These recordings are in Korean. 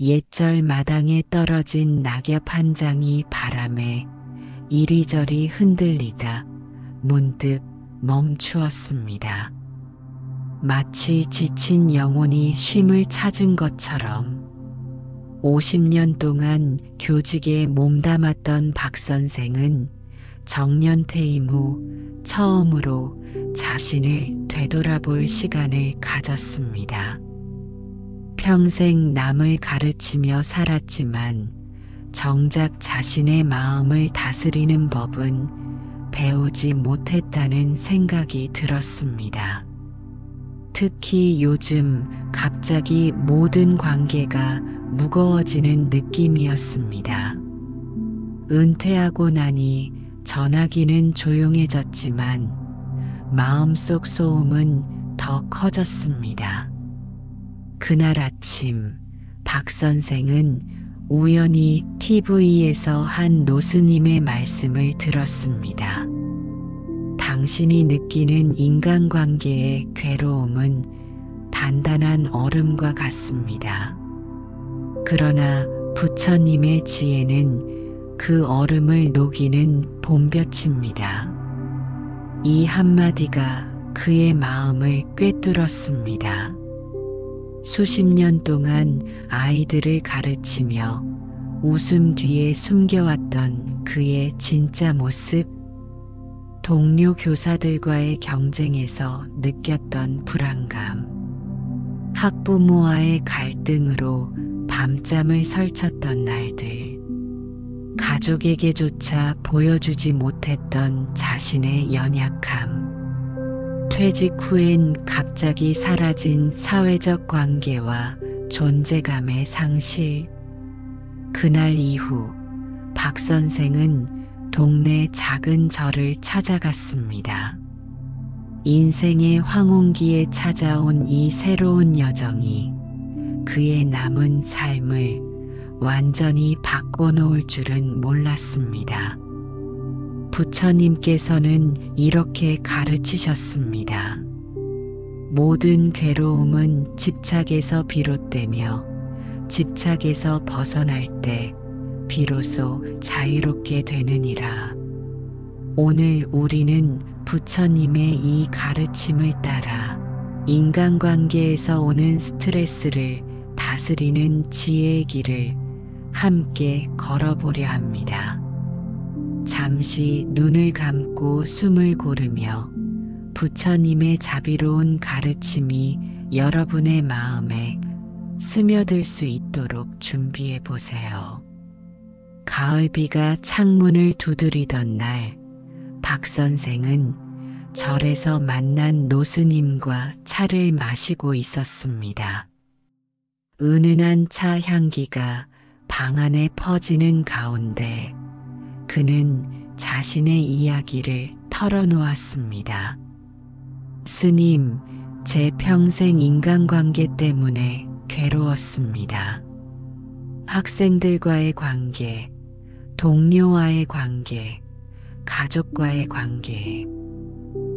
옛절 마당에 떨어진 낙엽 한 장이 바람에 이리저리 흔들리다 문득 멈추었습니다. 마치 지친 영혼이 쉼을 찾은 것처럼 50년 동안 교직에 몸담았던 박 선생은 정년퇴임 후 처음으로 자신을 되돌아볼 시간을 가졌습니다. 평생 남을 가르치며 살았지만 정작 자신의 마음을 다스리는 법은 배우지 못했다는 생각이 들었습니다. 특히 요즘 갑자기 모든 관계가 무거워지는 느낌이었습니다. 은퇴하고 나니 전화기는 조용해졌지만 마음속 소음은 더 커졌습니다. 그날 아침 박 선생은 우연히 TV에서 한 노스님의 말씀을 들었습니다. 당신이 느끼는 인간관계의 괴로움은 단단한 얼음과 같습니다. 그러나 부처님의 지혜는 그 얼음을 녹이는 봄볕입니다. 이 한마디가 그의 마음을 꿰뚫었습니다. 수십 년 동안 아이들을 가르치며 웃음 뒤에 숨겨왔던 그의 진짜 모습, 동료 교사들과의 경쟁에서 느꼈던 불안감, 학부모와의 갈등으로 밤잠을 설쳤던 날들, 가족에게조차 보여주지 못했던 자신의 연약함, 퇴직 후엔 갑자기 사라진 사회적 관계와 존재감의 상실. 그날 이후 박 선생은 동네 작은 절을 찾아갔습니다. 인생의 황혼기에 찾아온 이 새로운 여정이 그의 남은 삶을 완전히 바꿔놓을 줄은 몰랐습니다. 부처님께서는 이렇게 가르치셨습니다. 모든 괴로움은 집착에서 비롯되며 집착에서 벗어날 때 비로소 자유롭게 되느니라. 오늘 우리는 부처님의 이 가르침을 따라 인간관계에서 오는 스트레스를 다스리는 지혜의 길을 함께 걸어보려 합니다. 잠시 눈을 감고 숨을 고르며 부처님의 자비로운 가르침이 여러분의 마음에 스며들 수 있도록 준비해 보세요. 가을비가 창문을 두드리던 날, 박 선생은 절에서 만난 노스님과 차를 마시고 있었습니다. 은은한 차 향기가 방 안에 퍼지는 가운데 그는 자신의 이야기를 털어놓았습니다. 스님, 제 평생 인간관계 때문에 괴로웠습니다. 학생들과의 관계, 동료와의 관계, 가족과의 관계,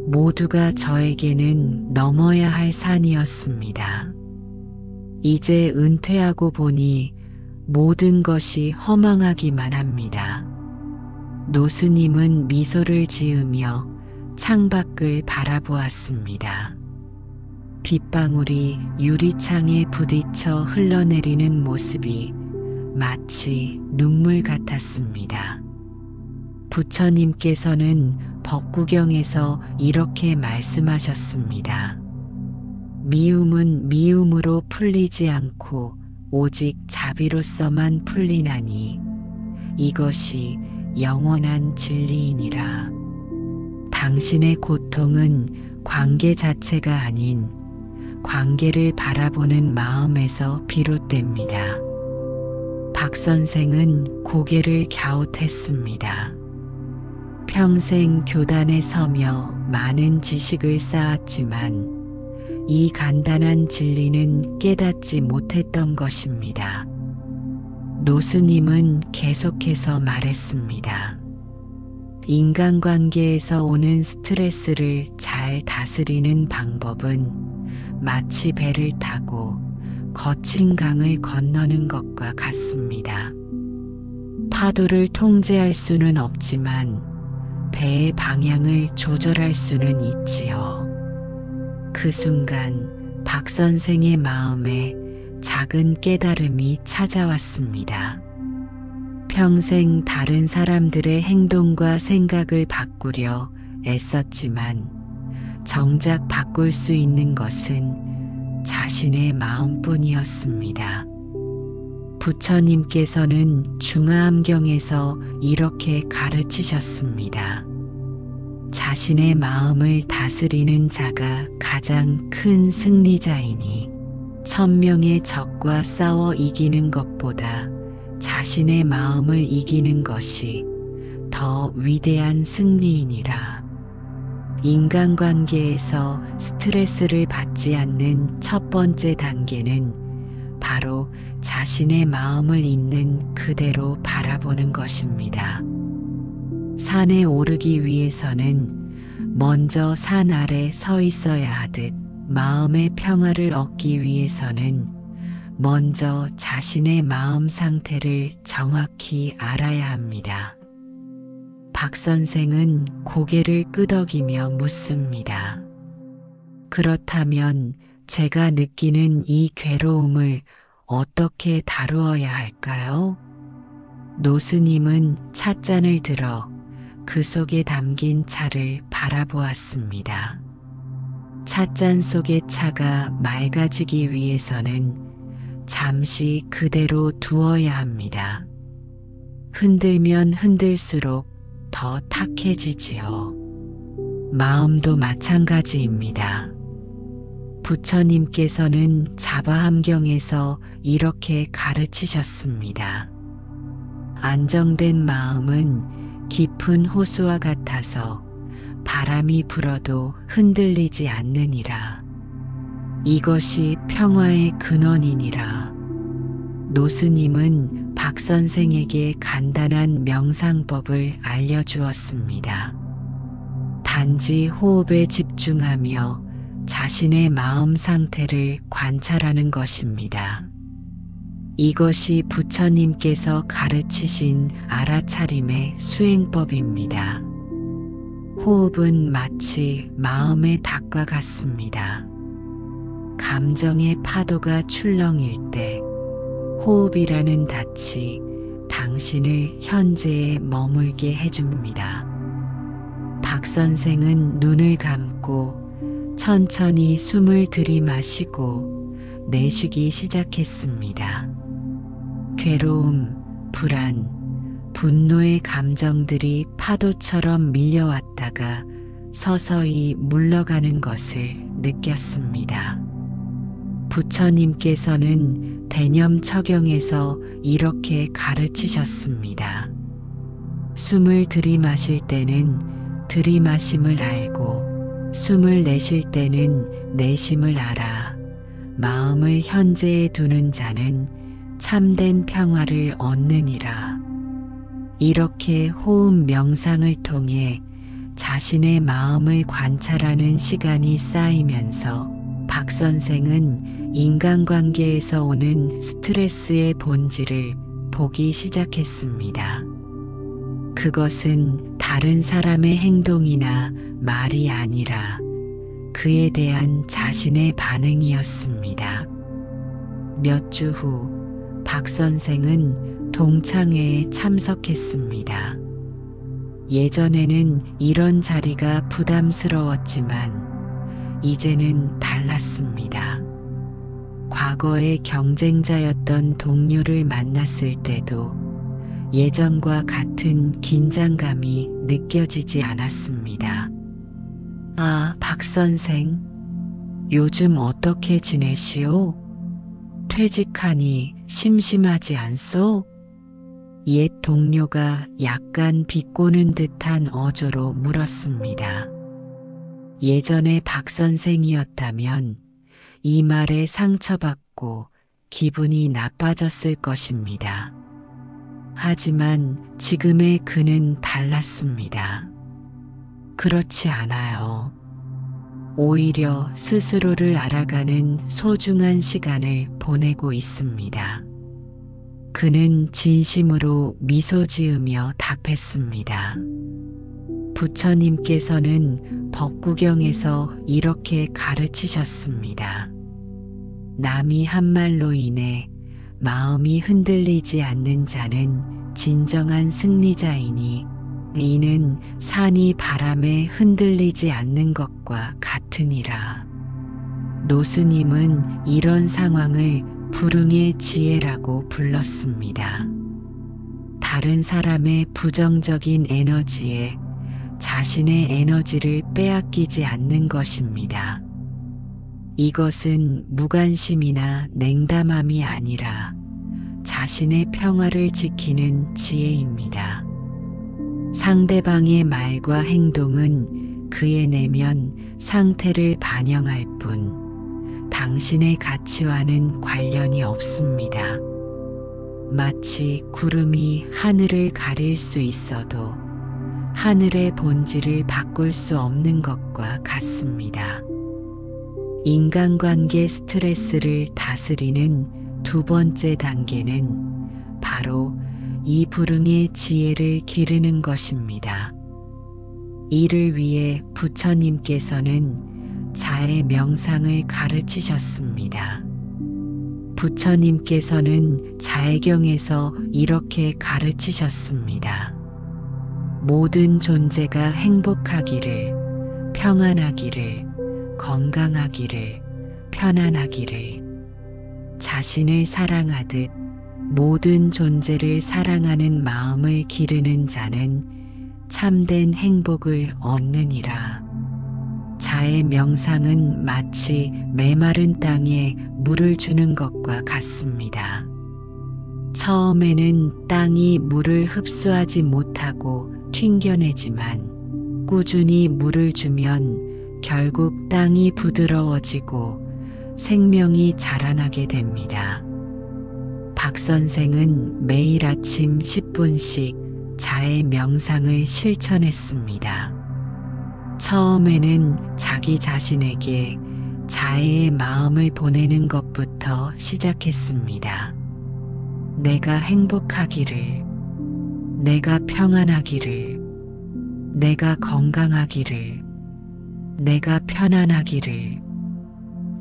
모두가 저에게는 넘어야 할 산이었습니다. 이제 은퇴하고 보니 모든 것이 허망하기만 합니다. 노스님은 미소를 지으며 창밖을 바라보았습니다. 빗방울이 유리창에 부딪혀 흘러내리는 모습이 마치 눈물 같았습니다. 부처님께서는 법구경에서 이렇게 말씀하셨습니다. 미움은 미움으로 풀리지 않고 오직 자비로서만 풀리나니 이것이 영원한 진리이니라. 당신의 고통은 관계 자체가 아닌 관계를 바라보는 마음에서 비롯됩니다. 박 선생은 고개를 갸웃했습니다. 평생 교단에 서며 많은 지식을 쌓았지만 이 간단한 진리는 깨닫지 못했던 것입니다. 노스님은 계속해서 말했습니다. 인간관계에서 오는 스트레스를 잘 다스리는 방법은 마치 배를 타고 거친 강을 건너는 것과 같습니다. 파도를 통제할 수는 없지만 배의 방향을 조절할 수는 있지요. 그 순간 박 선생의 마음에 작은 깨달음이 찾아왔습니다. 평생 다른 사람들의 행동과 생각을 바꾸려 애썼지만 정작 바꿀 수 있는 것은 자신의 마음뿐이었습니다. 부처님께서는 중화암경에서 이렇게 가르치셨습니다. 자신의 마음을 다스리는 자가 가장 큰 승리자이니 1000명의 적과 싸워 이기는 것보다 자신의 마음을 이기는 것이 더 위대한 승리이니라. 인간관계에서 스트레스를 받지 않는 첫 번째 단계는 바로 자신의 마음을 있는 그대로 바라보는 것입니다. 산에 오르기 위해서는 먼저 산 아래 서 있어야 하듯 마음의 평화를 얻기 위해서는 먼저 자신의 마음 상태를 정확히 알아야 합니다. 박 선생은 고개를 끄덕이며 묻습니다. 그렇다면 제가 느끼는 이 괴로움을 어떻게 다루어야 할까요? 노스님은 찻잔을 들어 그 속에 담긴 차를 바라보았습니다. 찻잔 속의 차가 맑아지기 위해서는 잠시 그대로 두어야 합니다. 흔들면 흔들수록 더 탁해지지요. 마음도 마찬가지입니다. 부처님께서는 자바함경에서 이렇게 가르치셨습니다. 안정된 마음은 깊은 호수와 같아서 바람이 불어도 흔들리지 않느니라. 이것이 평화의 근원이니라. 노스님은 박 선생에게 간단한 명상법을 알려주었습니다. 단지 호흡에 집중하며 자신의 마음 상태를 관찰하는 것입니다. 이것이 부처님께서 가르치신 알아차림의 수행법입니다. 호흡은 마치 마음의 닭과 같습니다. 감정의 파도가 출렁일 때 호흡이라는 닻이 당신을 현재에 머물게 해줍니다. 박 선생은 눈을 감고 천천히 숨을 들이마시고 내쉬기 시작했습니다. 괴로움, 불안, 분노의 감정들이 파도처럼 밀려왔다가 서서히 물러가는 것을 느꼈습니다. 부처님께서는 대념처경에서 이렇게 가르치셨습니다. 숨을 들이마실 때는 들이마심을 알고 숨을 내쉴 때는 내심을 알아. 마음을 현재에 두는 자는 참된 평화를 얻느니라. 이렇게 호흡 명상을 통해 자신의 마음을 관찰하는 시간이 쌓이면서 박 선생은 인간관계에서 오는 스트레스의 본질을 보기 시작했습니다. 그것은 다른 사람의 행동이나 말이 아니라 그에 대한 자신의 반응이었습니다. 몇 주 후 박 선생은 동창회에 참석했습니다. 예전에는 이런 자리가 부담스러웠지만 이제는 달랐습니다. 과거의 경쟁자였던 동료를 만났을 때도 예전과 같은 긴장감이 느껴지지 않았습니다. 아, 박 선생, 요즘 어떻게 지내시오? 퇴직하니 심심하지 않소? 옛 동료가 약간 비꼬는 듯한 어조로 물었습니다. 예전에 박 선생이었다면 이 말에 상처받고 기분이 나빠졌을 것입니다. 하지만 지금의 그는 달랐습니다. 그렇지 않아요. 오히려 스스로를 알아가는 소중한 시간을 보내고 있습니다. 그는 진심으로 미소 지으며 답했습니다. 부처님께서는 법구경에서 이렇게 가르치셨습니다. 남이 한 말로 인해 마음이 흔들리지 않는 자는 진정한 승리자이니 이는 산이 바람에 흔들리지 않는 것과 같으니라. 노스님은 이런 상황을 불응의 지혜라고 불렀습니다. 다른 사람의 부정적인 에너지에 자신의 에너지를 빼앗기지 않는 것입니다. 이것은 무관심이나 냉담함이 아니라 자신의 평화를 지키는 지혜입니다. 상대방의 말과 행동은 그의 내면 상태를 반영할 뿐 당신의 가치와는 관련이 없습니다. 마치 구름이 하늘을 가릴 수 있어도 하늘의 본질을 바꿀 수 없는 것과 같습니다. 인간관계 스트레스를 다스리는 두 번째 단계는 바로 이 불응의 지혜를 기르는 것입니다. 이를 위해 부처님께서는 자의 명상을 가르치셨습니다. 부처님께서는 자애경에서 이렇게 가르치셨습니다. 모든 존재가 행복하기를, 평안하기를, 건강하기를, 편안하기를, 자신을 사랑하듯 모든 존재를 사랑하는 마음을 기르는 자는 참된 행복을 얻느니라. 자의 명상은 마치 메마른 땅에 물을 주는 것과 같습니다. 처음에는 땅이 물을 흡수하지 못하고 튕겨내지만 꾸준히 물을 주면 결국 땅이 부드러워지고 생명이 자라나게 됩니다. 박 선생은 매일 아침 10분씩 자의 명상을 실천했습니다. 처음에는 자기 자신에게 자애의 마음을 보내는 것부터 시작했습니다. 내가 행복하기를, 내가 평안하기를, 내가 건강하기를, 내가 편안하기를,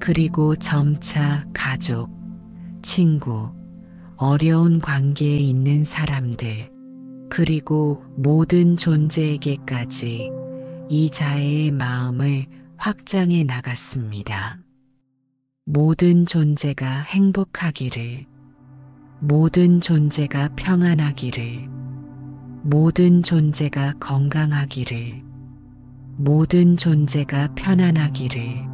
그리고 점차 가족, 친구, 어려운 관계에 있는 사람들, 그리고 모든 존재에게까지 이 자애의 마음을 확장해 나갔습니다. 모든 존재가 행복하기를, 모든 존재가 평안하기를, 모든 존재가 건강하기를, 모든 존재가 편안하기를.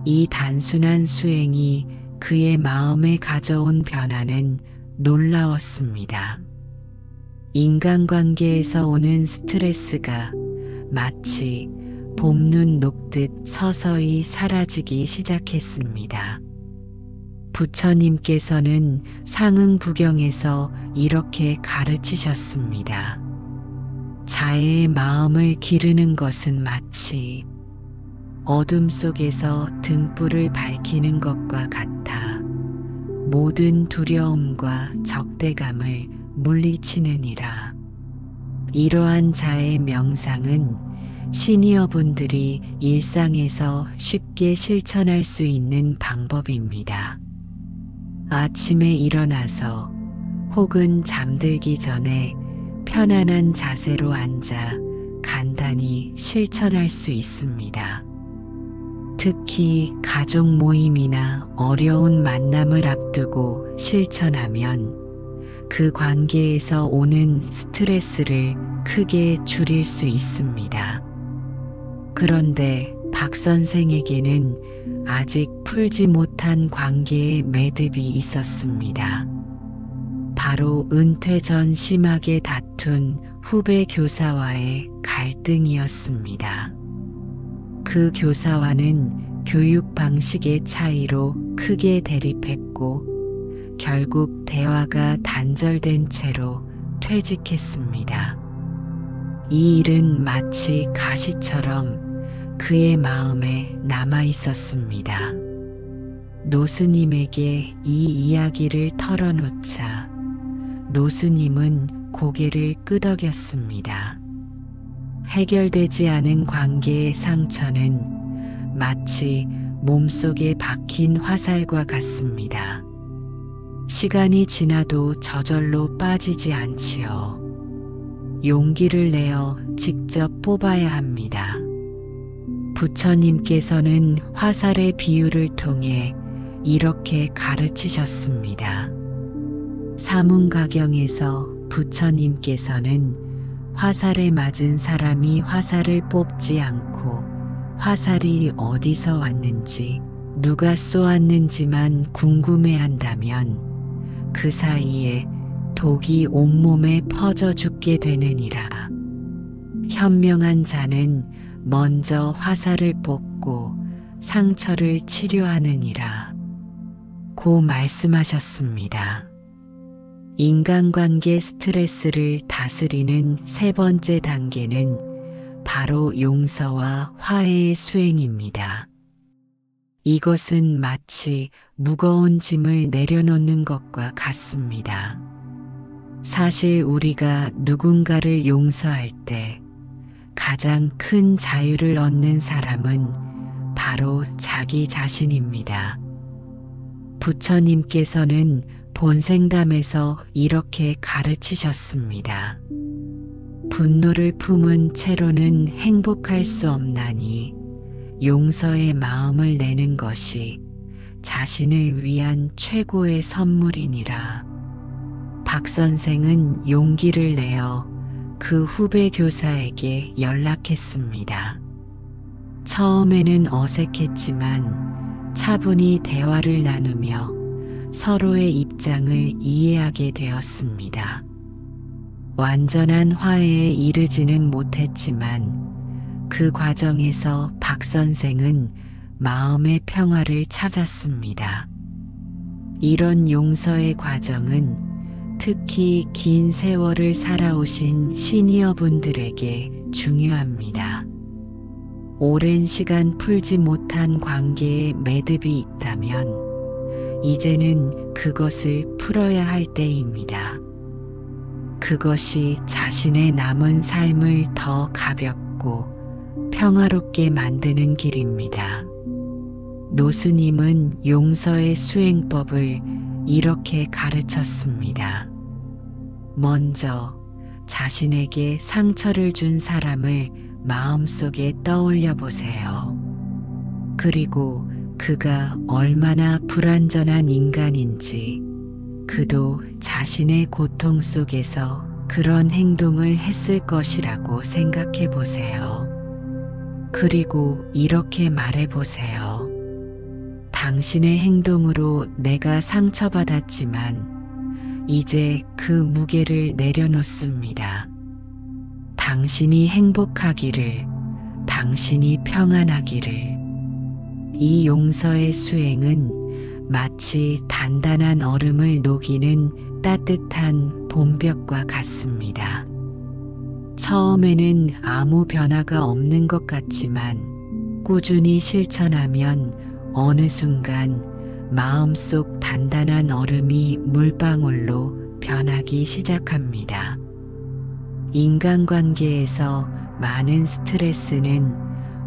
이 단순한 수행이 그의 마음에 가져온 변화는 놀라웠습니다. 인간관계에서 오는 스트레스가 마치 봄눈 녹듯 서서히 사라지기 시작했습니다. 부처님께서는 상응부경에서 이렇게 가르치셨습니다. 자애의 마음을 기르는 것은 마치 어둠 속에서 등불을 밝히는 것과 같아 모든 두려움과 적대감을 물리치느니라. 이러한 자의 명상은 시니어분들이 일상에서 쉽게 실천할 수 있는 방법입니다. 아침에 일어나서 혹은 잠들기 전에 편안한 자세로 앉아 간단히 실천할 수 있습니다. 특히 가족 모임이나 어려운 만남을 앞두고 실천하면 그 관계에서 오는 스트레스를 크게 줄일 수 있습니다. 그런데 박 선생에게는 아직 풀지 못한 관계의 매듭이 있었습니다. 바로 은퇴 전 심하게 다툰 후배 교사와의 갈등이었습니다. 그 교사와는 교육 방식의 차이로 크게 대립했고 결국 대화가 단절된 채로 퇴직했습니다. 이 일은 마치 가시처럼 그의 마음에 남아 있었습니다. 노스님에게 이 이야기를 털어놓자 노스님은 고개를 끄덕였습니다. 해결되지 않은 관계의 상처는 마치 몸속에 박힌 화살과 같습니다. 시간이 지나도 저절로 빠지지 않지요. 용기를 내어 직접 뽑아야 합니다. 부처님께서는 화살의 비유를 통해 이렇게 가르치셨습니다. 사문가경에서 부처님께서는 화살에 맞은 사람이 화살을 뽑지 않고 화살이 어디서 왔는지 누가 쏘았는지만 궁금해한다면 그 사이에 독이 온몸에 퍼져 죽게 되느니라. 현명한 자는 먼저 화살을 뽑고 상처를 치료하느니라. 고 말씀하셨습니다. 인간관계 스트레스를 다스리는 세 번째 단계는 바로 용서와 화해의 수행입니다. 이것은 마치 무거운 짐을 내려놓는 것과 같습니다. 사실 우리가 누군가를 용서할 때 가장 큰 자유를 얻는 사람은 바로 자기 자신입니다. 부처님께서는 본생담에서 이렇게 가르치셨습니다. 분노를 품은 채로는 행복할 수 없나니 용서의 마음을 내는 것이 자신을 위한 최고의 선물이니라. 박 선생은 용기를 내어 그 후배 교사에게 연락했습니다. 처음에는 어색했지만 차분히 대화를 나누며 서로의 입장을 이해하게 되었습니다. 완전한 화해에 이르지는 못했지만 그 과정에서 박 선생은 마음의 평화를 찾았습니다. 이런 용서의 과정은 특히 긴 세월을 살아오신 시니어분들에게 중요합니다. 오랜 시간 풀지 못한 관계에 매듭이 있다면 이제는 그것을 풀어야 할 때입니다. 그것이 자신의 남은 삶을 더 가볍고 평화롭게 만드는 길입니다. 노스님은 용서의 수행법을 이렇게 가르쳤습니다. 먼저 자신에게 상처를 준 사람을 마음속에 떠올려 보세요. 그리고 그가 얼마나 불완전한 인간인지, 그도 자신의 고통 속에서 그런 행동을 했을 것이라고 생각해 보세요. 그리고 이렇게 말해 보세요. 당신의 행동으로 내가 상처받았지만 이제 그 무게를 내려놓습니다. 당신이 행복하기를, 당신이 평안하기를. 이 용서의 수행은 마치 단단한 얼음을 녹이는 따뜻한 봄볕과 같습니다. 처음에는 아무 변화가 없는 것 같지만 꾸준히 실천하면 어느 순간 마음속 단단한 얼음이 물방울로 변하기 시작합니다. 인간관계에서 많은 스트레스는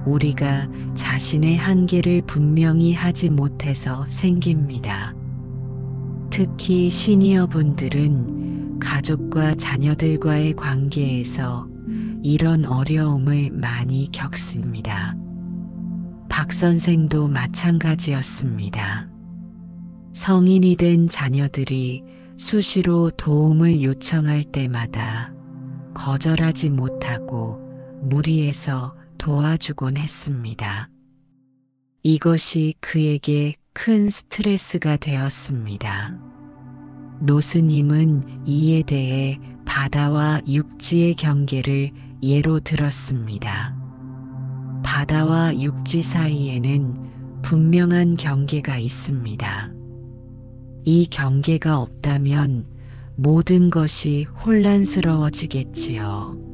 우리가 자신의 한계를 분명히 하지 못해서 생깁니다. 특히 시니어분들은 가족과 자녀들과의 관계에서 이런 어려움을 많이 겪습니다. 박 선생도 마찬가지였습니다. 성인이 된 자녀들이 수시로 도움을 요청할 때마다 거절하지 못하고 무리해서 도와주곤 했습니다. 이것이 그에게 큰 스트레스가 되었습니다. 노스님은 이에 대해 바다와 육지의 경계를 예로 들었습니다. 바다와 육지 사이에는 분명한 경계가 있습니다. 이 경계가 없다면 모든 것이 혼란스러워지겠지요.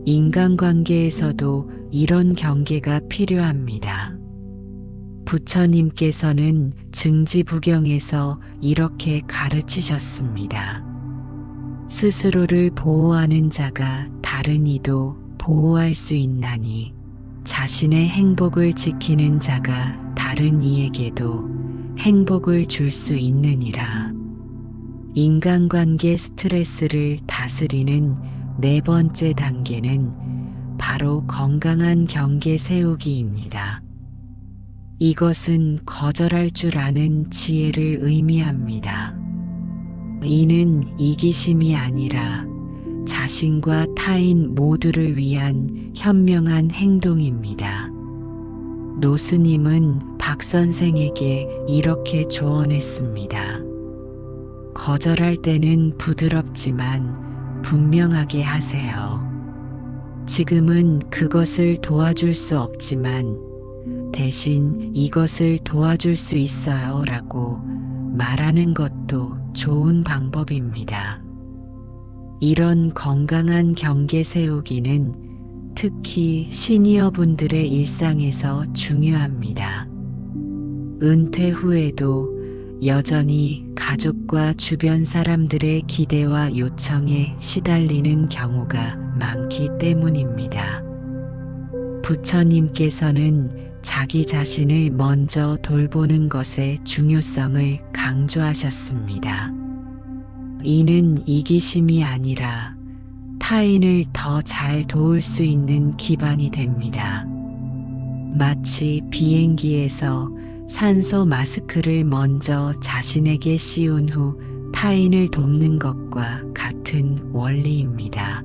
인간관계에서도 이런 경계가 필요합니다. 부처님께서는 증지부경에서 이렇게 가르치셨습니다. 스스로를 보호하는 자가 다른 이도 보호할 수 있나니 자신의 행복을 지키는 자가 다른 이에게도 행복을 줄 수 있느니라. 인간관계 스트레스를 다스리는 네 번째 단계는 바로 건강한 경계 세우기입니다. 이것은 거절할 줄 아는 지혜를 의미합니다. 이는 이기심이 아니라 자신과 타인 모두를 위한 현명한 행동입니다. 노스님은 박 선생에게 이렇게 조언했습니다. 거절할 때는 부드럽지만 분명하게 하세요. 지금은 그것을 도와줄 수 없지만 대신 이것을 도와줄 수 있어요 라고 말하는 것도 좋은 방법입니다. 이런 건강한 경계 세우기는 특히 시니어분들의 일상에서 중요합니다. 은퇴 후에도 여전히 가족과 주변 사람들의 기대와 요청에 시달리는 경우가 많기 때문입니다. 부처님께서는 자기 자신을 먼저 돌보는 것의 중요성을 강조하셨습니다. 이는 이기심이 아니라 타인을 더 잘 도울 수 있는 기반이 됩니다. 마치 비행기에서 산소 마스크를 먼저 자신에게 씌운 후 타인을 돕는 것과 같은 원리입니다.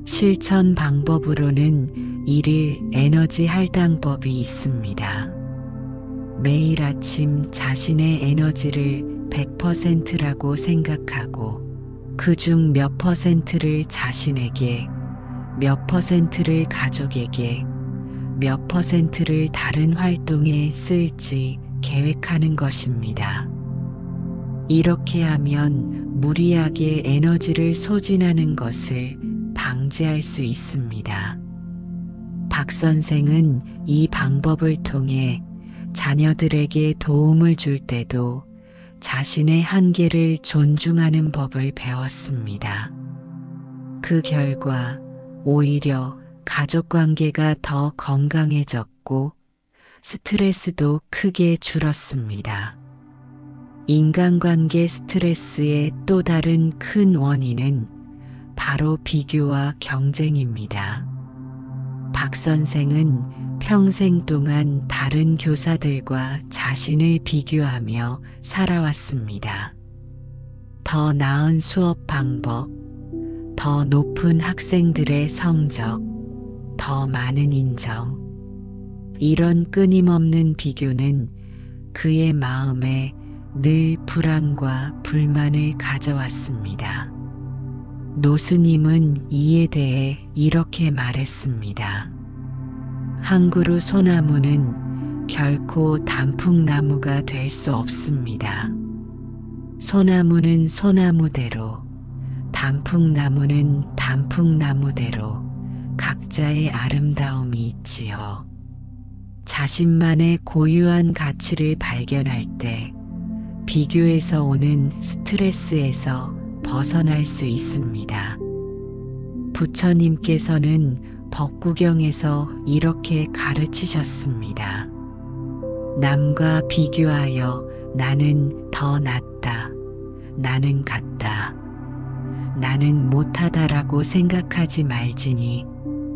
실천 방법으로는 1일 에너지 할당법이 있습니다. 매일 아침 자신의 에너지를 100%라고 생각하고 그중 몇 퍼센트를 자신에게, 몇 퍼센트를 가족에게, 몇 퍼센트를 다른 활동에 쓸지 계획하는 것입니다. 이렇게 하면 무리하게 에너지를 소진하는 것을 방지할 수 있습니다. 박 선생은 이 방법을 통해 자녀들에게 도움을 줄 때도 자신의 한계를 존중하는 법을 배웠습니다. 그 결과 오히려 가족관계가 더 건강해졌고 스트레스도 크게 줄었습니다. 인간관계 스트레스의 또 다른 큰 원인은 바로 비교와 경쟁입니다. 박 선생은 평생 동안 다른 교사들과 자신을 비교하며 살아왔습니다. 더 나은 수업 방법, 더 높은 학생들의 성적, 더 많은 인정. 이런 끊임없는 비교는 그의 마음에 늘 불안과 불만을 가져왔습니다. 노스님은 이에 대해 이렇게 말했습니다. 한 그루 소나무는 결코 단풍나무가 될 수 없습니다. 소나무는 소나무대로, 단풍나무는 단풍나무대로 각자의 아름다움이 있지요. 자신만의 고유한 가치를 발견할 때 비교에서 오는 스트레스에서 벗어날 수 있습니다. 부처님께서는 법구경에서 이렇게 가르치셨습니다. 남과 비교하여 나는 더 낫다, 나는 같다, 나는 못하다라고 생각하지 말지니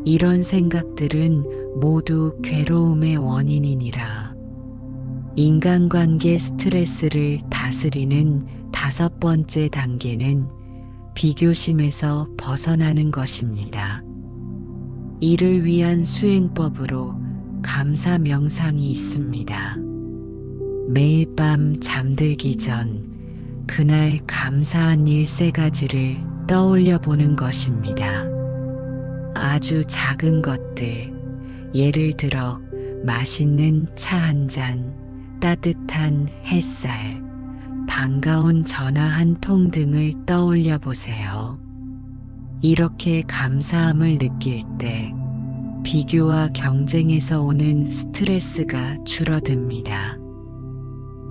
이런 생각들은 모두 괴로움의 원인이니라. 인간관계 스트레스를 다스리는 5번째 단계는 비교심에서 벗어나는 것입니다. 이를 위한 수행법으로 감사 명상이 있습니다. 매일 밤 잠들기 전 그날 감사한 일 3가지를 떠올려 보는 것입니다. 아주 작은 것들, 예를 들어 맛있는 차 한 잔, 따뜻한 햇살, 반가운 전화 한 통 등을 떠올려 보세요. 이렇게 감사함을 느낄 때 비교와 경쟁에서 오는 스트레스가 줄어듭니다.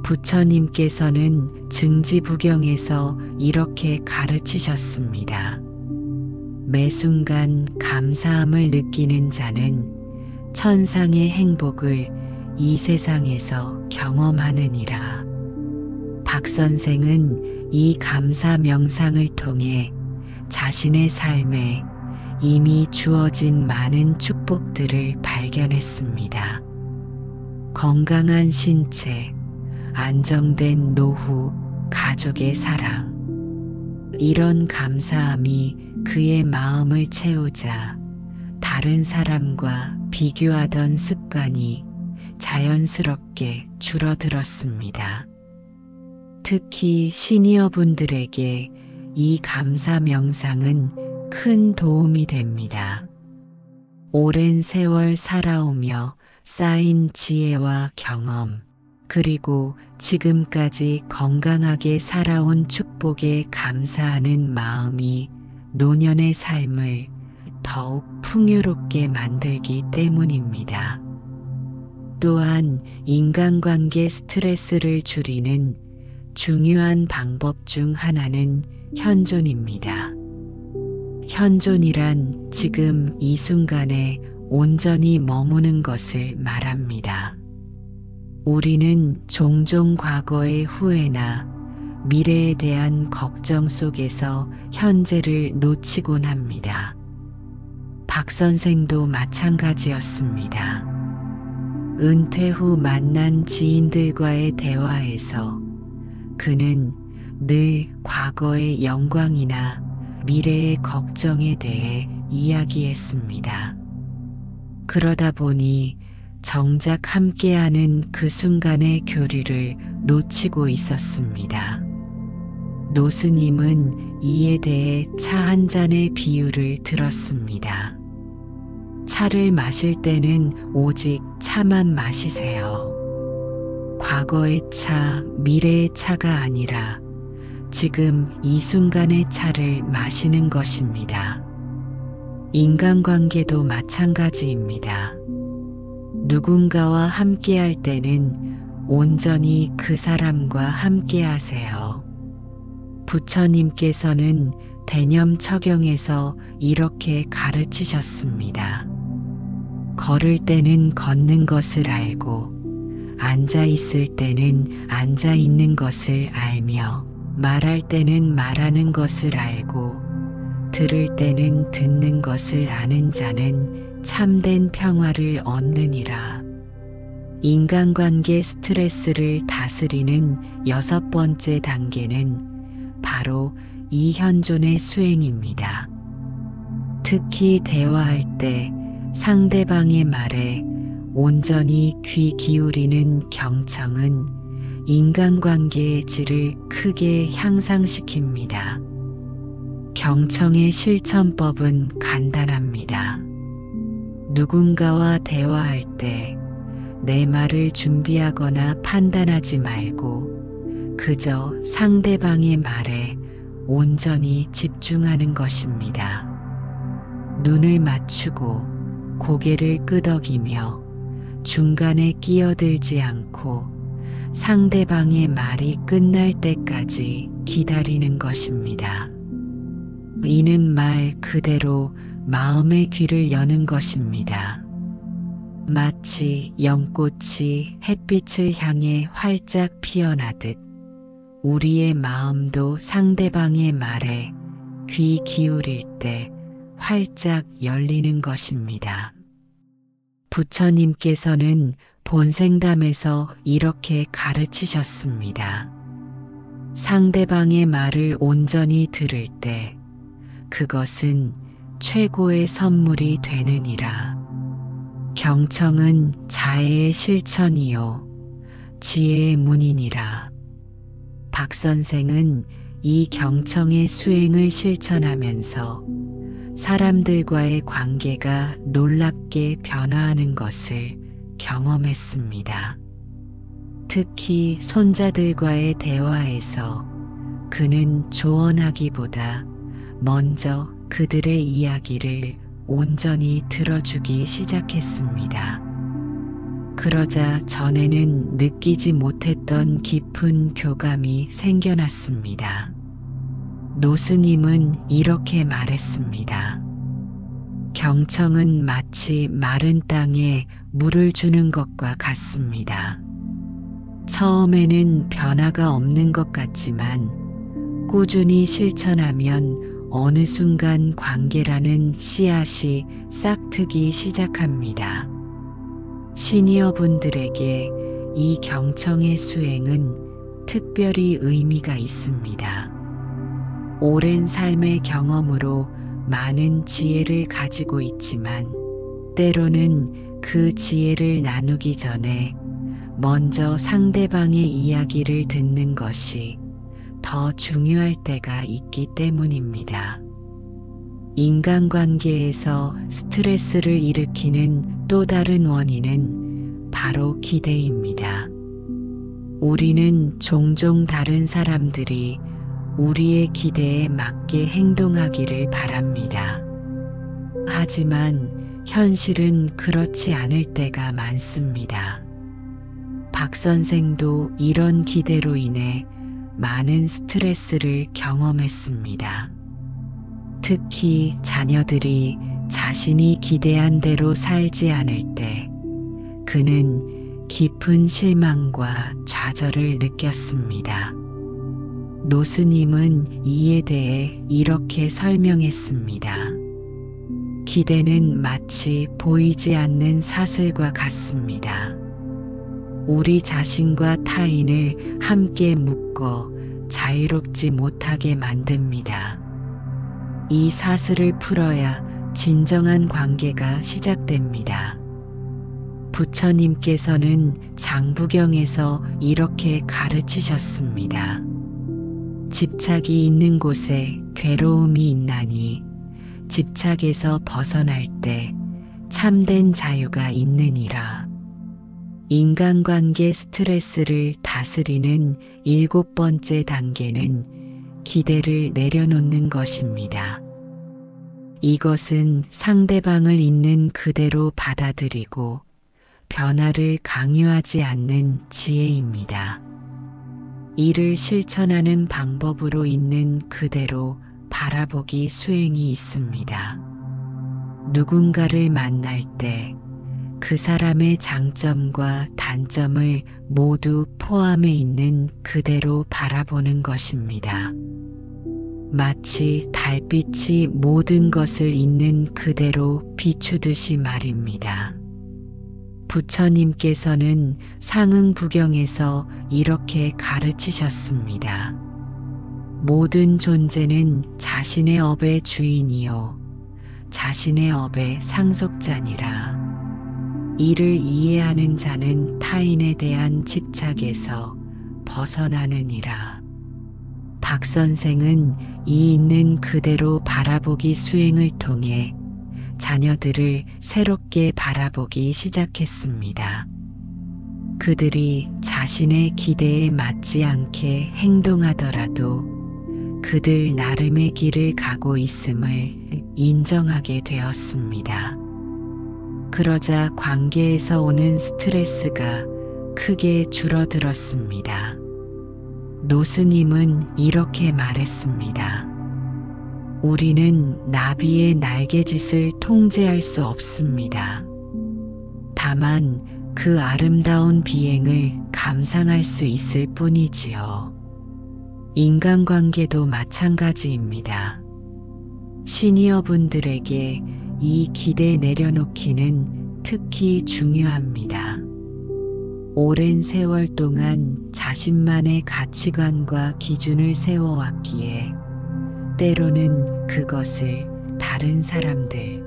부처님께서는 증지부경에서 이렇게 가르치셨습니다. 매 순간 감사함을 느끼는 자는 천상의 행복을 이 세상에서 경험하느니라. 박 선생은 이 감사 명상을 통해 자신의 삶에 이미 주어진 많은 축복들을 발견했습니다. 건강한 신체, 안정된 노후, 가족의 사랑. 이런 감사함이 그의 마음을 채우자 다른 사람과 비교하던 습관이 자연스럽게 줄어들었습니다. 특히 시니어분들에게 이 감사 명상은 큰 도움이 됩니다. 오랜 세월 살아오며 쌓인 지혜와 경험, 그리고 지금까지 건강하게 살아온 축복에 감사하는 마음이 노년의 삶을 더욱 풍요롭게 만들기 때문입니다. 또한 인간관계 스트레스를 줄이는 중요한 방법 중 하나는 현존입니다. 현존이란 지금 이 순간에 온전히 머무는 것을 말합니다. 우리는 종종 과거의 후회나 미래에 대한 걱정 속에서 현재를 놓치곤 합니다. 박 선생도 마찬가지였습니다. 은퇴 후 만난 지인들과의 대화에서 그는 늘 과거의 영광이나 미래의 걱정에 대해 이야기했습니다. 그러다 보니 정작 함께하는 그 순간의 교류를 놓치고 있었습니다. 노스님은 이에 대해 차 한 잔의 비유를 들었습니다. 차를 마실 때는 오직 차만 마시세요. 과거의 차, 미래의 차가 아니라 지금 이 순간의 차를 마시는 것입니다. 인간관계도 마찬가지입니다. 누군가와 함께할 때는 온전히 그 사람과 함께하세요. 부처님께서는 대념처경에서 이렇게 가르치셨습니다. 걸을 때는 걷는 것을 알고 앉아 있을 때는 앉아 있는 것을 알며 말할 때는 말하는 것을 알고 들을 때는 듣는 것을 아는 자는 참된 평화를 얻느니라. 인간관계 스트레스를 다스리는 6번째 단계는 바로 이 현존의 수행입니다. 특히 대화할 때 상대방의 말에 온전히 귀 기울이는 경청은 인간관계의 질을 크게 향상시킵니다. 경청의 실천법은 간단합니다. 누군가와 대화할 때 내 말을 준비하거나 판단하지 말고 그저 상대방의 말에 온전히 집중하는 것입니다. 눈을 맞추고 고개를 끄덕이며 중간에 끼어들지 않고 상대방의 말이 끝날 때까지 기다리는 것입니다. 이는 말 그대로 마음의 귀를 여는 것입니다. 마치 연꽃이 햇빛을 향해 활짝 피어나듯 우리의 마음도 상대방의 말에 귀 기울일 때 활짝 열리는 것입니다. 부처님께서는 본생담에서 이렇게 가르치셨습니다. 상대방의 말을 온전히 들을 때 그것은 최고의 선물이 되느니라. 경청은 자애의 실천이요 지혜의 문이니라. 박 선생은 이 경청의 수행을 실천하면서 사람들과의 관계가 놀랍게 변화하는 것을 경험했습니다. 특히 손자들과의 대화에서 그는 조언하기보다 먼저 그들의 이야기를 온전히 들어주기 시작했습니다. 그러자 전에는 느끼지 못했던 깊은 교감이 생겨났습니다. 노스님은 이렇게 말했습니다. 경청은 마치 마른 땅에 물을 주는 것과 같습니다. 처음에는 변화가 없는 것 같지만 꾸준히 실천하면 어느 순간 관계라는 씨앗이 싹트기 시작합니다. 시니어분들에게 이 경청의 수행은 특별히 의미가 있습니다. 오랜 삶의 경험으로 많은 지혜를 가지고 있지만 때로는 그 지혜를 나누기 전에 먼저 상대방의 이야기를 듣는 것이 더 중요할 때가 있기 때문입니다. 인간관계에서 스트레스를 일으키는 또 다른 원인은 바로 기대입니다. 우리는 종종 다른 사람들이 우리의 기대에 맞게 행동하기를 바랍니다. 하지만 현실은 그렇지 않을 때가 많습니다. 박 선생도 이런 기대로 인해 많은 스트레스를 경험했습니다. 특히 자녀들이 자신이 기대한 대로 살지 않을 때 그는 깊은 실망과 좌절을 느꼈습니다. 노스님은 이에 대해 이렇게 설명했습니다. 기대는 마치 보이지 않는 사슬과 같습니다. 우리 자신과 타인을 함께 묶어 자유롭지 못하게 만듭니다. 이 사슬을 풀어야 진정한 관계가 시작됩니다. 부처님께서는 장부경에서 이렇게 가르치셨습니다. 집착이 있는 곳에 괴로움이 있나니 집착에서 벗어날 때 참된 자유가 있느니라. 인간관계 스트레스를 다스리는 7번째 단계는 기대를 내려놓는 것입니다. 이것은 상대방을 있는 그대로 받아들이고 변화를 강요하지 않는 지혜입니다. 이를 실천하는 방법으로 있는 그대로 바라보기 수행이 있습니다. 누군가를 만날 때 그 사람의 장점과 단점을 모두 포함해 있는 그대로 바라보는 것입니다. 마치 달빛이 모든 것을 있는 그대로 비추듯이 말입니다. 부처님께서는 상응부경에서 이렇게 가르치셨습니다. 모든 존재는 자신의 업의 주인이요 자신의 업의 상속자니라. 이를 이해하는 자는 타인에 대한 집착에서 벗어나느니라. 박 선생은 이 있는 그대로 바라보기 수행을 통해 자녀들을 새롭게 바라보기 시작했습니다. 그들이 자신의 기대에 맞지 않게 행동하더라도 그들 나름의 길을 가고 있음을 인정하게 되었습니다. 그러자 관계에서 오는 스트레스가 크게 줄어들었습니다. 노스님은 이렇게 말했습니다. 우리는 나비의 날개짓을 통제할 수 없습니다. 다만 그 아름다운 비행을 감상할 수 있을 뿐이지요. 인간관계도 마찬가지입니다. 시니어분들에게 이 기대 내려놓기는 특히 중요합니다. 오랜 세월 동안 자신만의 가치관과 기준을 세워왔기에 때로는 그것을 다른 사람들,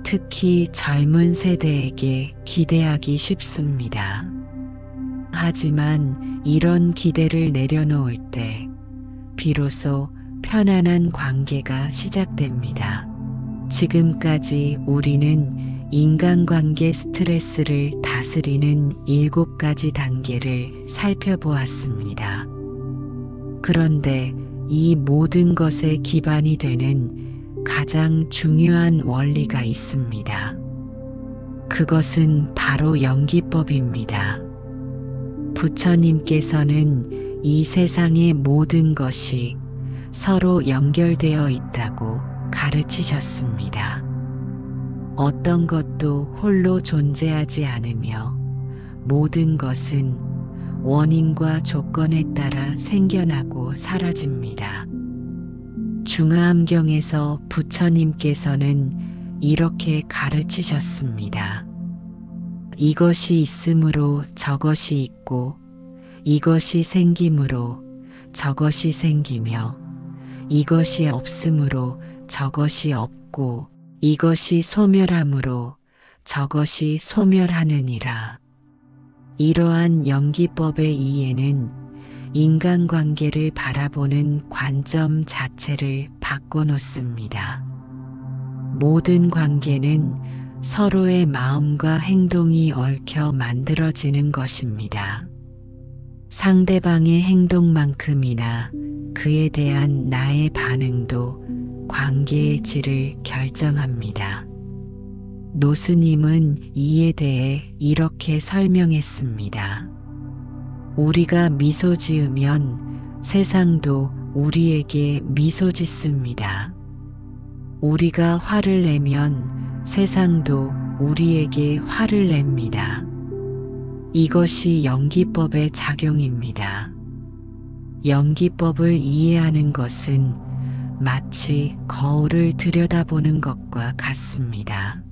특히 젊은 세대에게 기대하기 쉽습니다. 하지만 이런 기대를 내려놓을 때 비로소 편안한 관계가 시작됩니다. 지금까지 우리는 인간관계 스트레스를 다스리는 7가지 단계를 살펴보았습니다. 그런데 이 모든 것의 기반이 되는 가장 중요한 원리가 있습니다. 그것은 바로 연기법입니다. 부처님께서는 이 세상의 모든 것이 서로 연결되어 있다고 가르치셨습니다. 어떤 것도 홀로 존재하지 않으며 모든 것은 원인과 조건에 따라 생겨나고 사라집니다. 중화암경에서 부처님께서는 이렇게 가르치셨습니다. 이것이 있으므로 저것이 있고, 이것이 생김으로 저것이 생기며, 이것이 없으므로 저것이 없고, 이것이 소멸함으로 저것이 소멸하느니라. 이러한 연기법의 이해는 인간관계를 바라보는 관점 자체를 바꿔놓습니다. 모든 관계는 서로의 마음과 행동이 얽혀 만들어지는 것입니다. 상대방의 행동만큼이나 그에 대한 나의 반응도 관계의 질을 결정합니다. 노스님은 이에 대해 이렇게 설명했습니다. 우리가 미소 지으면 세상도 우리에게 미소 짓습니다. 우리가 화를 내면 세상도 우리에게 화를 냅니다. 이것이 연기법의 작용입니다. 연기법을 이해하는 것은 마치 거울을 들여다보는 것과 같습니다.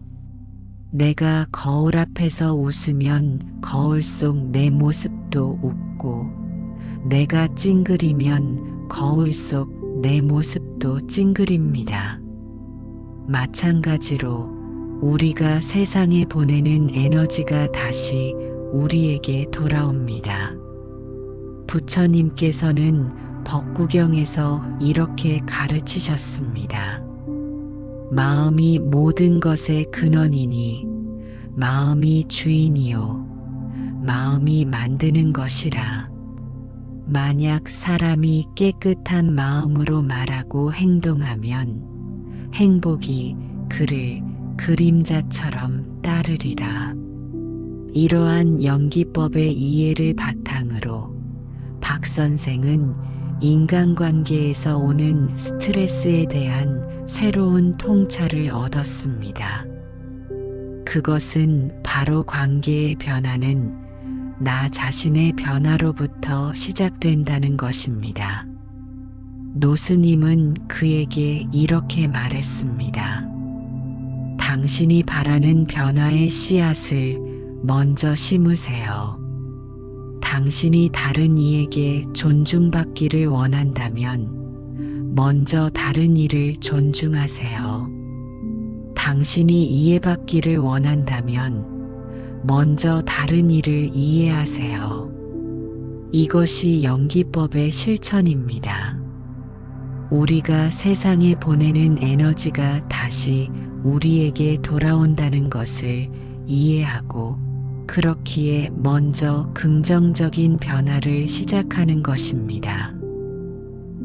내가 거울 앞에서 웃으면 거울 속 내 모습도 웃고, 내가 찡그리면 거울 속 내 모습도 찡그립니다. 마찬가지로 우리가 세상에 보내는 에너지가 다시 우리에게 돌아옵니다. 부처님께서는 법구경에서 이렇게 가르치셨습니다. 마음이 모든 것의 근원이니 마음이 주인이요 마음이 만드는 것이라. 만약 사람이 깨끗한 마음으로 말하고 행동하면 행복이 그를 그림자처럼 따르리라. 이러한 연기법의 이해를 바탕으로 박 선생은 인간관계에서 오는 스트레스에 대한 새로운 통찰을 얻었습니다. 그것은 바로 관계의 변화는 나 자신의 변화로부터 시작된다는 것입니다. 노스님은 그에게 이렇게 말했습니다. 당신이 바라는 변화의 씨앗을 먼저 심으세요. 당신이 다른 이에게 존중받기를 원한다면 먼저 다른 이를 존중하세요. 당신이 이해받기를 원한다면 먼저 다른 이를 이해하세요. 이것이 연기법의 실천입니다. 우리가 세상에 보내는 에너지가 다시 우리에게 돌아온다는 것을 이해하고 그렇기에 먼저 긍정적인 변화를 시작하는 것입니다.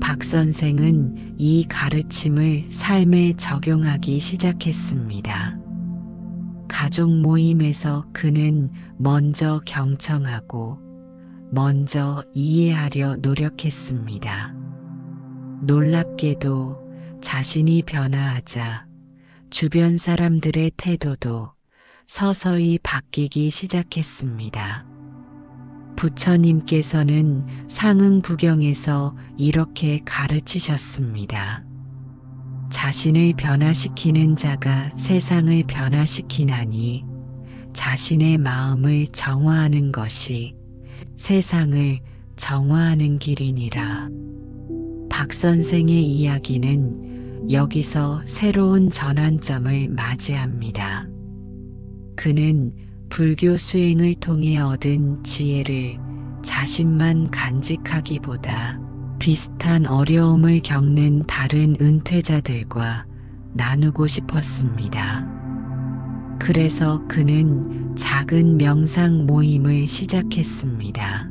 박 선생은 이 가르침을 삶에 적용하기 시작했습니다. 가족 모임에서 그는 먼저 경청하고 먼저 이해하려 노력했습니다. 놀랍게도 자신이 변화하자 주변 사람들의 태도도 서서히 바뀌기 시작했습니다. 부처님께서는 상응부경에서 이렇게 가르치셨습니다. 자신을 변화시키는 자가 세상을 변화시키나니 자신의 마음을 정화하는 것이 세상을 정화하는 길이니라. 박 선생의 이야기는 여기서 새로운 전환점을 맞이합니다. 그는 불교 수행을 통해 얻은 지혜를 자신만 간직하기보다 비슷한 어려움을 겪는 다른 은퇴자들과 나누고 싶었습니다. 그래서 그는 작은 명상 모임을 시작했습니다.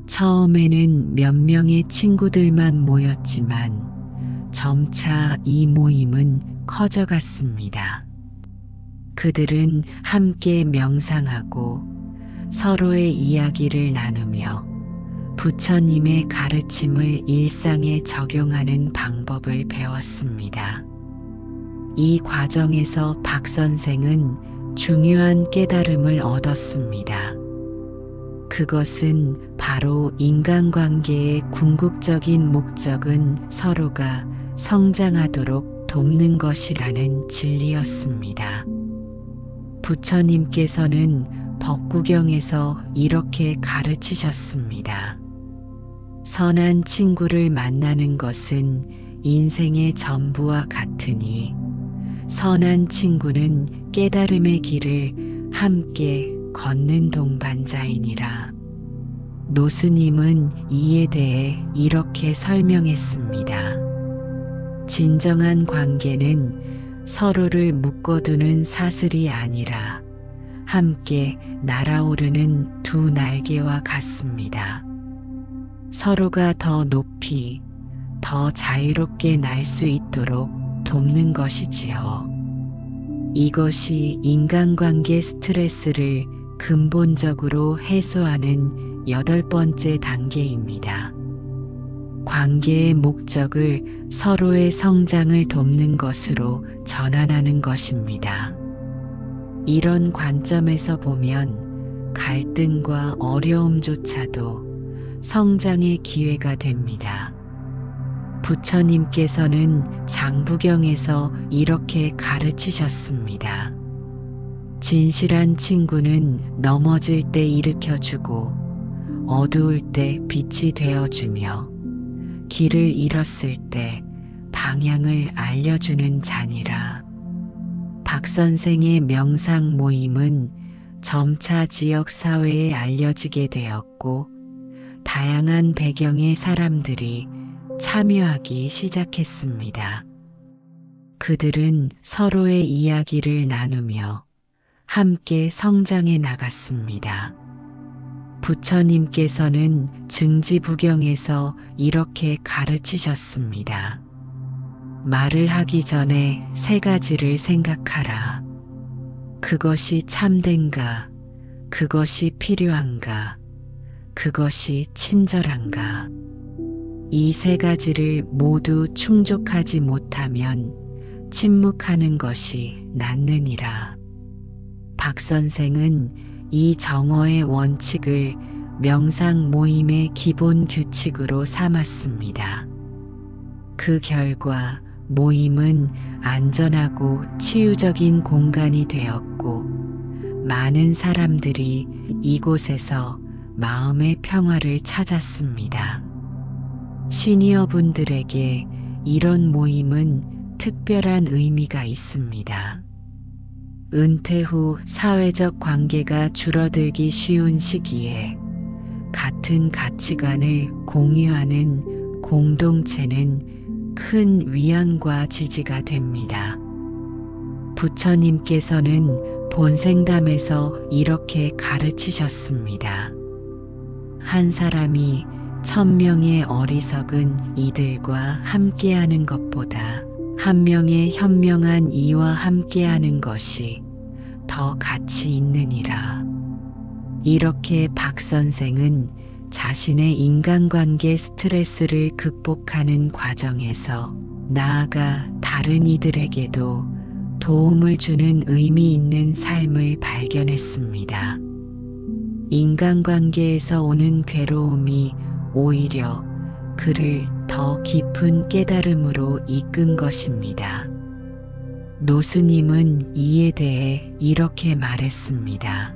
처음에는 몇 명의 친구들만 모였지만 점차 이 모임은 커져갔습니다. 그들은 함께 명상하고 서로의 이야기를 나누며 부처님의 가르침을 일상에 적용하는 방법을 배웠습니다. 이 과정에서 박 선생은 중요한 깨달음을 얻었습니다. 그것은 바로 인간관계의 궁극적인 목적은 서로가 성장하도록 돕는 것이라는 진리였습니다. 부처님께서는 법구경에서 이렇게 가르치셨습니다. 선한 친구를 만나는 것은 인생의 전부와 같으니 선한 친구는 깨달음의 길을 함께 걷는 동반자이니라. 노스님은 이에 대해 이렇게 설명했습니다. 진정한 관계는 서로를 묶어두는 사슬이 아니라 함께 날아오르는 두 날개와 같습니다. 서로가 더 높이, 더 자유롭게 날 수 있도록 돕는 것이지요. 이것이 인간관계 스트레스를 근본적으로 해소하는 8번째 단계입니다. 관계의 목적을 서로의 성장을 돕는 것으로 전환하는 것입니다. 이런 관점에서 보면 갈등과 어려움조차도 성장의 기회가 됩니다. 부처님께서는 장부경에서 이렇게 가르치셨습니다. 진실한 친구는 넘어질 때 일으켜주고 어두울 때 빛이 되어주며 길을 잃었을 때 방향을 알려주는 자니라. 박 선생의 명상 모임은 점차 지역 사회에 알려지게 되었고 다양한 배경의 사람들이 참여하기 시작했습니다. 그들은 서로의 이야기를 나누며 함께 성장해 나갔습니다. 부처님께서는 증지부경에서 이렇게 가르치셨습니다. 말을 하기 전에 3가지를 생각하라. 그것이 참된가? 그것이 필요한가? 그것이 친절한가? 이 3가지를 모두 충족하지 못하면 침묵하는 것이 낫느니라. 박 선생은 이 정어의 원칙을 명상 모임의 기본 규칙으로 삼았습니다. 그 결과 모임은 안전하고 치유적인 공간이 되었고 많은 사람들이 이곳에서 마음의 평화를 찾았습니다. 시니어분들에게 이런 모임은 특별한 의미가 있습니다. 은퇴 후 사회적 관계가 줄어들기 쉬운 시기에 같은 가치관을 공유하는 공동체는 큰 위안과 지지가 됩니다. 부처님께서는 본생담에서 이렇게 가르치셨습니다. 한 사람이 1000명의 어리석은 이들과 함께하는 것보다 한 명의 현명한 이와 함께하는 것이 더 가치 있느니라. 이렇게 박 선생은 자신의 인간관계 스트레스를 극복하는 과정에서 나아가 다른 이들에게도 도움을 주는 의미 있는 삶을 발견했습니다. 인간관계에서 오는 괴로움이 오히려 그를 더 깊은 깨달음으로 이끈 것입니다. 노스님은 이에 대해 이렇게 말했습니다.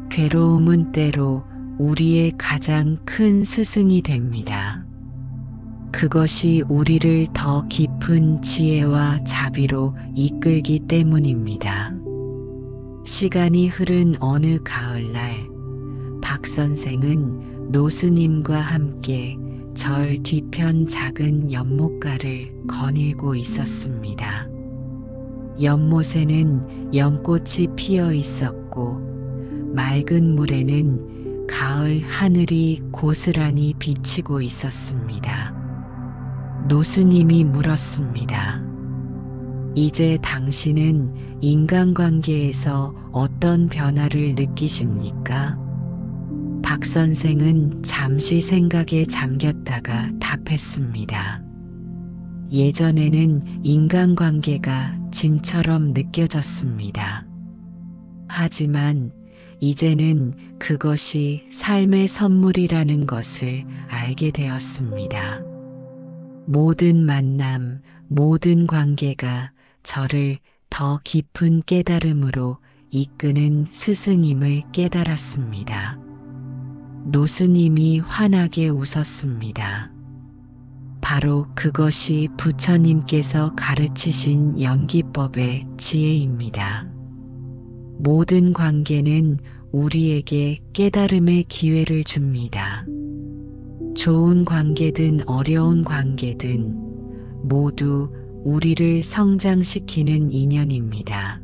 괴로움은 때로 우리의 가장 큰 스승이 됩니다. 그것이 우리를 더 깊은 지혜와 자비로 이끌기 때문입니다. 시간이 흐른 어느 가을날, 박 선생은 노스님과 함께 절 뒤편 작은 연못가를 거닐고 있었습니다. 연못에는 연꽃이 피어 있었고 맑은 물에는 가을 하늘이 고스란히 비치고 있었습니다. 노스님이 물었습니다. 이제 당신은 인간관계에서 어떤 변화를 느끼십니까? 박 선생은 잠시 생각에 잠겼다가 답했습니다. 예전에는 인간관계가 짐처럼 느껴졌습니다. 하지만 이제는 그것이 삶의 선물이라는 것을 알게 되었습니다. 모든 만남, 모든 관계가 저를 더 깊은 깨달음으로 이끄는 스승임을 깨달았습니다. 노스님이 환하게 웃었습니다. 바로 그것이 부처님께서 가르치신 연기법의 지혜입니다. 모든 관계는 우리에게 깨달음의 기회를 줍니다. 좋은 관계든 어려운 관계든 모두 우리를 성장시키는 인연입니다.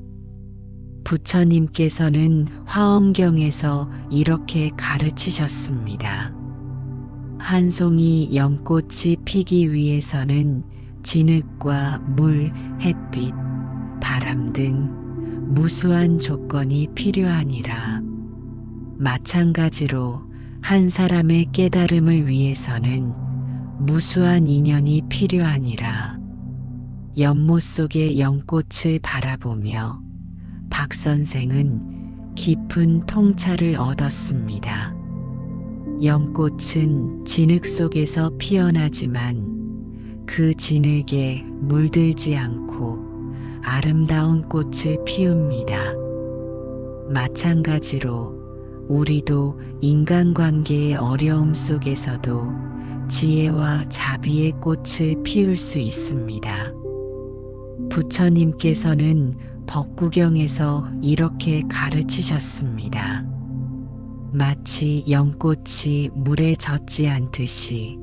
부처님께서는 화엄경에서 이렇게 가르치셨습니다. 한 송이 연꽃이 피기 위해서는 진흙과 물, 햇빛, 바람 등 무수한 조건이 필요하니라. 마찬가지로 한 사람의 깨달음을 위해서는 무수한 인연이 필요하니라. 연못 속의 연꽃을 바라보며 박 선생은 깊은 통찰을 얻었습니다. 연꽃은 진흙 속에서 피어나지만 그 진흙에 물들지 않고 아름다운 꽃을 피웁니다. 마찬가지로 우리도 인간관계의 어려움 속에서도 지혜와 자비의 꽃을 피울 수 있습니다. 부처님께서는 법구경에서 이렇게 가르치셨습니다. 마치 연꽃이 물에 젖지 않듯이,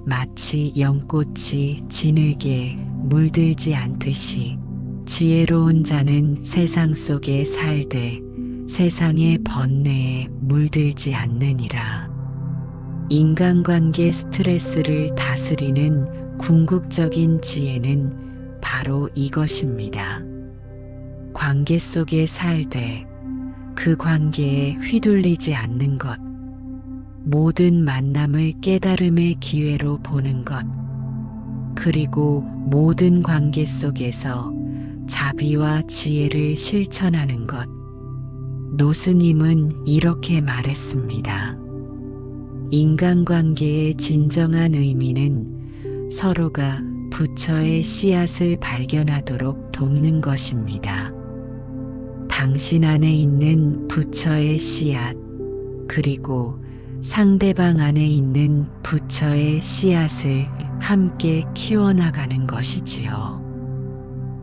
마치 연꽃이 진흙에 물들지 않듯이, 지혜로운 자는 세상 속에 살되 세상의 번뇌에 물들지 않느니라. 인간관계 스트레스를 다스리는 궁극적인 지혜는 바로 이것입니다. 관계 속에 살되 그 관계에 휘둘리지 않는 것, 모든 만남을 깨달음의 기회로 보는 것, 그리고 모든 관계 속에서 자비와 지혜를 실천하는 것. 노스님은 이렇게 말했습니다. 인간관계의 진정한 의미는 서로가 부처의 씨앗을 발견하도록 돕는 것입니다. 당신 안에 있는 부처의 씨앗, 그리고 상대방 안에 있는 부처의 씨앗을 함께 키워나가는 것이지요.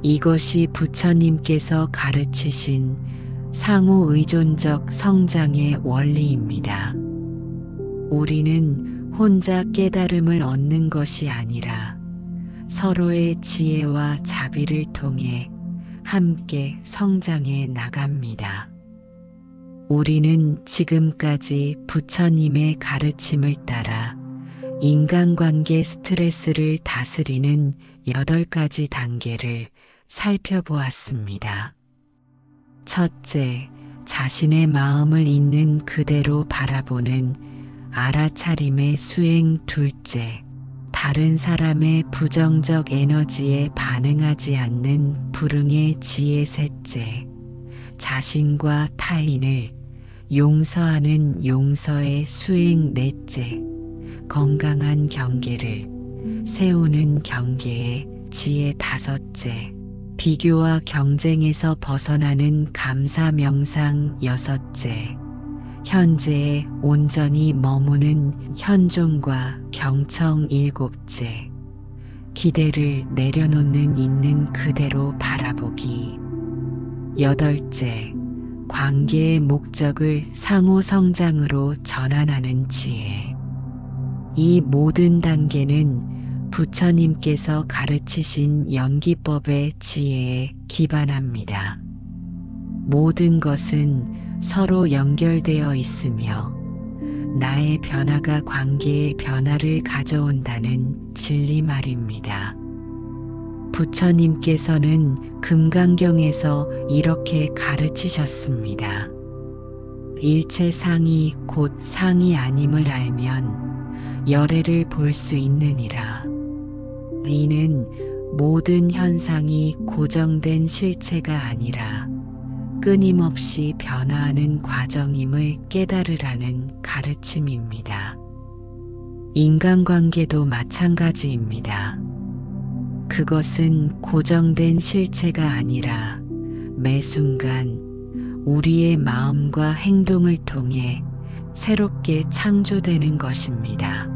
이것이 부처님께서 가르치신 상호 의존적 성장의 원리입니다. 우리는 혼자 깨달음을 얻는 것이 아니라 서로의 지혜와 자비를 통해 함께 성장해 나갑니다. 우리는 지금까지 부처님의 가르침을 따라 인간관계 스트레스를 다스리는 8가지 단계를 살펴보았습니다. 첫째, 자신의 마음을 있는 그대로 바라보는 알아차림의 수행. 둘째, 다른 사람의 부정적 에너지에 반응하지 않는 불응의 지혜. 셋째, 자신과 타인을 용서하는 용서의 수행. 넷째, 건강한 경계를 세우는 경계의 지혜. 다섯째, 비교와 경쟁에서 벗어나는 감사 명상. 여섯째, 현재에 온전히 머무는 현존과 경청. 일곱째, 기대를 내려놓는 있는 그대로 바라보기. 여덟째, 관계의 목적을 상호 성장으로 전환하는 지혜. 이 모든 단계는 부처님께서 가르치신 연기법의 지혜에 기반합니다. 모든 것은 서로 연결되어 있으며 나의 변화가 관계의 변화를 가져온다는 진리 말입니다. 부처님께서는 금강경에서 이렇게 가르치셨습니다. 일체상이 곧 상이 아님을 알면 열애를 볼 수 있느니라. 이는 모든 현상이 고정된 실체가 아니라 끊임없이 변화하는 과정임을 깨달으라는 가르침입니다. 인간관계도 마찬가지입니다. 그것은 고정된 실체가 아니라 매 순간 우리의 마음과 행동을 통해 새롭게 창조되는 것입니다.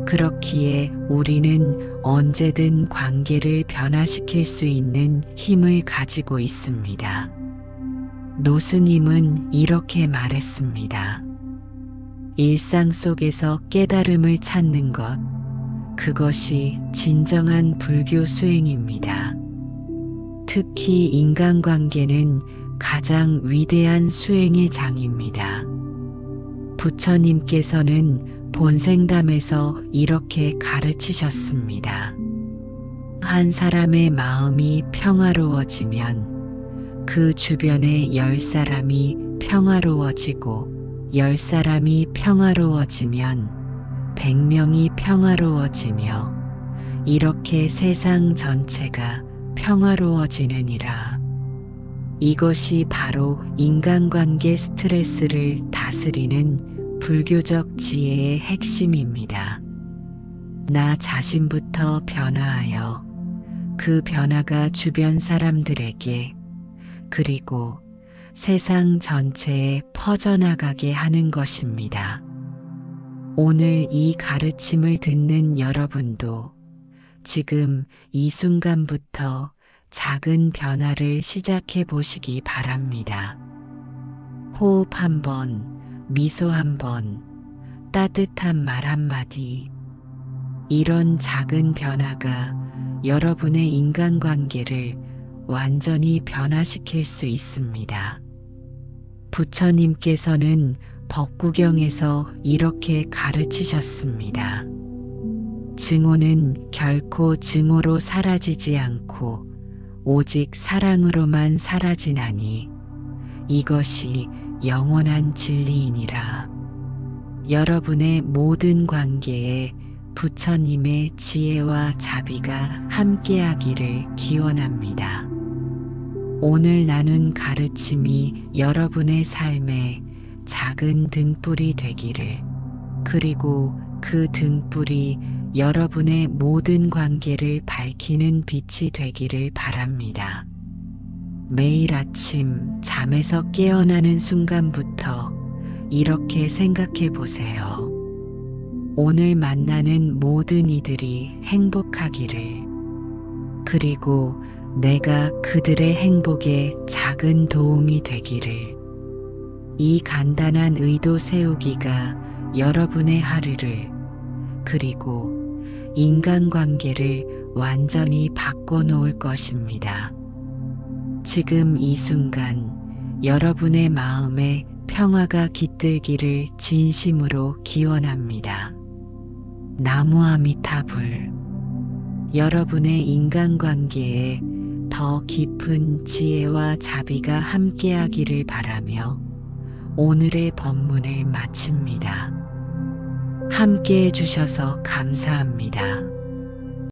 그렇기에 우리는 언제든 관계를 변화시킬 수 있는 힘을 가지고 있습니다. 노스님은 이렇게 말했습니다. 일상 속에서 깨달음을 찾는 것, 그것이 진정한 불교 수행입니다. 특히 인간관계는 가장 위대한 수행의 장입니다. 부처님께서는 본생담에서 이렇게 가르치셨습니다. 한 사람의 마음이 평화로워지면 그 주변의 10사람이 평화로워지고 10사람이 평화로워지면 100명이 평화로워지며 이렇게 세상 전체가 평화로워지느니라. 이것이 바로 인간관계 스트레스를 다스리는 불교적 지혜의 핵심입니다. 나 자신부터 변화하여 그 변화가 주변 사람들에게 그리고 세상 전체에 퍼져나가게 하는 것입니다. 오늘 이 가르침을 듣는 여러분도 지금 이 순간부터 작은 변화를 시작해 보시기 바랍니다. 호흡 한 번, 미소 한 번, 따뜻한 말 한마디. 이런 작은 변화가 여러분의 인간관계를 완전히 변화시킬 수 있습니다. 부처님께서는 법구경에서 이렇게 가르치셨습니다. 증오는 결코 증오로 사라지지 않고 오직 사랑으로만 사라지나니 이것이 영원한 진리이니라. 여러분의 모든 관계에 부처님의 지혜와 자비가 함께하기를 기원합니다. 오늘 나눈 가르침이 여러분의 삶에 작은 등불이 되기를, 그리고 그 등불이 여러분의 모든 관계를 밝히는 빛이 되기를 바랍니다. 매일 아침 잠에서 깨어나는 순간부터 이렇게 생각해 보세요. 오늘 만나는 모든 이들이 행복하기를, 그리고 내가 그들의 행복에 작은 도움이 되기를. 이 간단한 의도 세우기가 여러분의 하루를, 그리고 인간관계를 완전히 바꿔놓을 것입니다. 지금 이 순간 여러분의 마음에 평화가 깃들기를 진심으로 기원합니다. 나무아미타불. 여러분의 인간관계에 더 깊은 지혜와 자비가 함께하기를 바라며 오늘의 법문을 마칩니다. 함께해 주셔서 감사합니다.